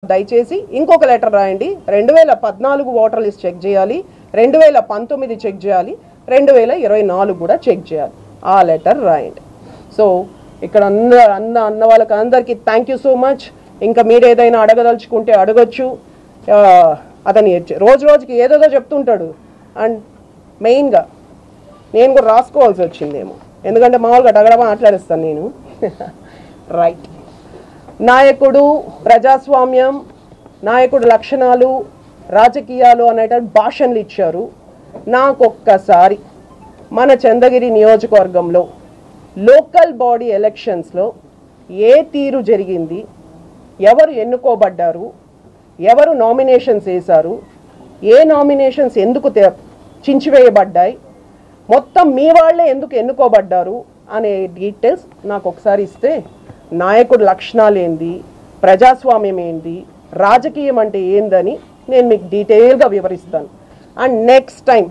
దయచేసి ఇంకొక లెటర్ రాయండి. 2014 ఓటర్ లిస్ట్ చెక్ చేయాలి, 2019 చెక్ చేయాలి, 2024 కూడా చెక్ చేయాలి. ఆ లెటర్ రాయండి. సో ఇక్కడ అన్న వాళ్ళకి అందరికీ థ్యాంక్ యూ సో మచ్. ఇంకా మీరు ఏదైనా అడగదలుచుకుంటే అడగచ్చు. అతని రోజు రోజుకి ఏదేదో చెప్తుంటాడు. అండ్ మెయిన్గా నేను కూడా రాసుకోవాల్సి వచ్చిందేమో, ఎందుకంటే మామూలుగా డగడమా మాట్లాడిస్తాను నేను. రైట్, నాయకుడు, ప్రజాస్వామ్యం, నాయకుడు లక్షణాలు, రాజకీయాలు అనేటువంటి భాషణలు ఇచ్చారు. నాకొక్కసారి మన చంద్రగిరి నియోజకవర్గంలో లోకల్ బాడీ ఎలక్షన్స్లో ఏ తీరు జరిగింది, ఎవరు ఎన్నుకోబడ్డారు, ఎవరు నామినేషన్స్ వేశారు, ఏ నామినేషన్స్ ఎందుకు చించివేయబడ్డాయి, మొత్తం మీ వాళ్ళే ఎందుకు ఎన్నుకోబడ్డారు అనే డీటెయిల్స్ నాకు ఒకసారి ఇస్తే నాయకుడు లక్షణాలు ఏంది, ప్రజాస్వామ్యం ఏంది, రాజకీయం అంటే ఏందని నేను మీకు డీటెయిల్గా వివరిస్తాను. అండ్ నెక్స్ట్ టైం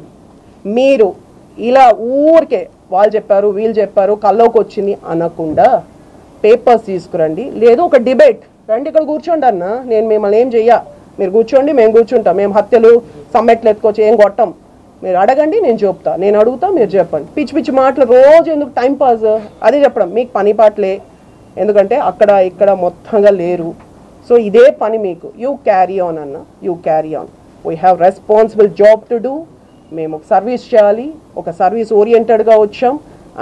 మీరు ఇలా ఊరికే వాళ్ళు చెప్పారు వీళ్ళు చెప్పారు కల్లోకి వచ్చింది అనకుండా పేపర్స్ తీసుకురండి. లేదు ఒక డిబేట్ రండి, ఇక్కడ కూర్చోండి అన్న, నేను మిమ్మల్ని ఏం చెయ్యా, మీరు కూర్చోండి మేము కూర్చుంటాం, మేము హత్యలు సమ్మెట్లు ఎత్తుకొచ్చి ఏం కొట్టం, మీరు అడగండి నేను చెప్తా, నేను అడుగుతా మీరు చెప్పండి. పిచ్చి పిచ్చి మాటలు రోజు ఎందుకు టైం పాస్, అదే చెప్పడం మీకు పని పాటలే, ఎందుకంటే అక్కడ ఇక్కడ మొత్తంగా లేరు. సో ఇదే పని మీకు, యూ క్యారీ ఆన్ అన్న, you carry on. We have responsible job to do. మేము ఒక సర్వీస్ చేయాలి, ఒక సర్వీస్ ఓరియంటెడ్గా వచ్చాం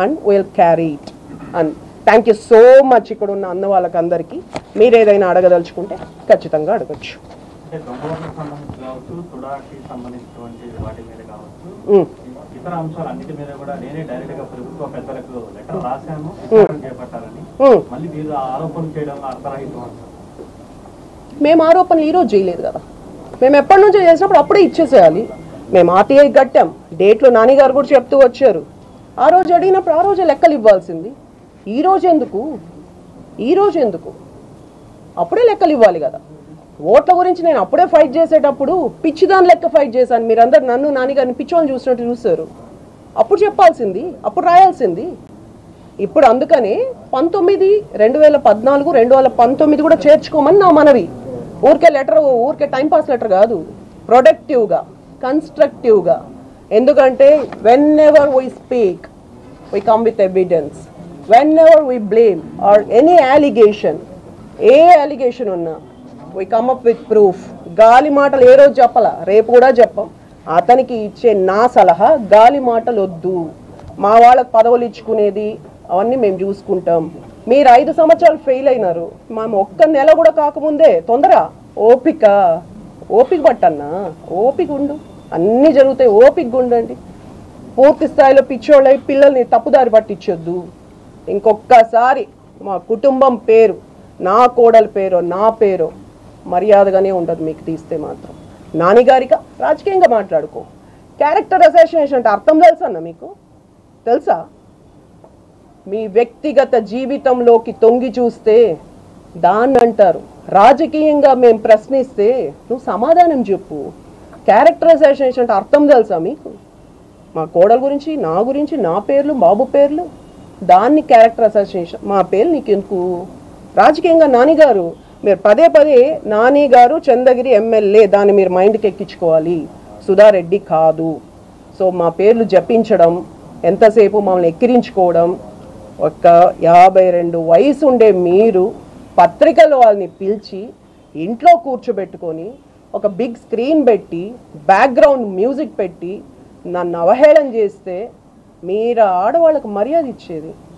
and will carry it. And thank you so much. ఇక్కడ ఉన్న అన్న వాళ్ళకి అందరికీ మీరు ఏదైనా అడగదలుచుకుంటే ఖచ్చితంగా అడగచ్చు. ఇతర అంశాలన్నిటి మీద కూడా నేనే డైరెక్ట్ గా ప్రభుత్వ పెద్దలకు లెటర్ రాశాను చేపట్టాలని, మళ్ళీ మీరు ఆరోపణలు చేయడంలో అర్థరహితం. మేము ఆరోపణలు ఈరోజు చేయలేదు కదా, మేము ఎప్పటి నుంచో చేసినప్పుడు అప్పుడే ఇచ్చేసేయాలి. మేము ఆర్టీఐ కట్టాం, డేట్లు నానిగారు కూడా చెప్తూ వచ్చారు. ఆ రోజు అడిగినప్పుడు ఆ రోజే లెక్కలు ఇవ్వాల్సింది. ఈరోజు ఎందుకు అప్పుడే లెక్కలు ఇవ్వాలి కదా. ఓట్ల గురించి నేను అప్పుడే ఫైట్ చేసేటప్పుడు పిచ్చిదాని లెక్క ఫైట్ చేశాను. మీరందరూ నన్ను నానిగారిని పిచ్చోని చూసినట్టు చూశారు. అప్పుడు చెప్పాల్సింది, అప్పుడు రాయాల్సింది. ఇప్పుడు అందుకని 2014, 2019 కూడా చేర్చుకోమని నా మనవి. ఊరికే టైంపాస్ లెటర్ కాదు, ప్రొడక్టివ్గా, కన్స్ట్రక్టివ్గా. ఎందుకంటే whenever we speak we come with evidence, whenever we blame or any allegation, ఏ అలిగేషన్ ఉన్నా we come up with proof. గాలి మాటలు ఏ రోజు చెప్పాలా, రేపు కూడా చెప్పం. అతనికి ఇచ్చే నా సలహా గాలి మాటలు వద్దు, మా వాళ్ళకి పదవులు ఇచ్చుకునేది అవన్నీ మేము చూసుకుంటాం. మీరు 5 సంవత్సరాలు ఫెయిల్ అయినారు, మేము ఒక్క నెల కూడా కాకముందే తొందర. ఓపిక పట్టన్నా, ఓపిక ఉండు, అన్నీ జరుగుతాయి, ఓపిక ఉండండి. పూర్తి స్థాయిలో పిచ్చోళ్ళై పిల్లల్ని తప్పుదారి పట్టించొద్దు. ఇంకొక్కసారి మా కుటుంబం పేరు, నా కోడల పేరు, నా పేరు మర్యాదగానే ఉండదు మీకు తీస్తే మాత్రం. నానిగారిగా రాజకీయంగా మాట్లాడుకో. క్యారెక్టర్ అసాసినేషన్ అంటే అర్థం తెలుసా అన్న, మీకు తెలుసా? మీ వ్యక్తిగత జీవితంలోకి తొంగి చూస్తే దాన్ని అంటారు. రాజకీయంగా మేము ప్రశ్నిస్తే నువ్వు సమాధానం చెప్పు. క్యారెక్టర్ అసాసినేషన్ అంటే అర్థం తెలుసా మీకు? మా కోడల గురించి, నా గురించి, నా పేర్లు, బాబు పేర్లు, దాన్ని క్యారెక్టర్ అసాసినేషన్. మా పేర్లు నీకెందుకు? రాజకీయంగా నానిగారు, మీరు పదే నాని గారు చంద్రగిరి ఎమ్మెల్యే, దాన్ని మీరు మైండ్కి ఎక్కించుకోవాలి. సుధారెడ్డి కాదు. సో మా పేర్లు జపించడం, ఎంతసేపు మమ్మల్ని ఎక్కిరించుకోవడం. ఒక 52 వయసు ఉండే మీరు పత్రికలో వాళ్ళని పిలిచి ఇంట్లో కూర్చోబెట్టుకొని ఒక బిగ్ స్క్రీన్ పెట్టి బ్యాక్గ్రౌండ్ మ్యూజిక్ పెట్టి నన్ను అవహేళన చేస్తే మీరు ఆడవాళ్ళకు మర్యాద ఇచ్చేది?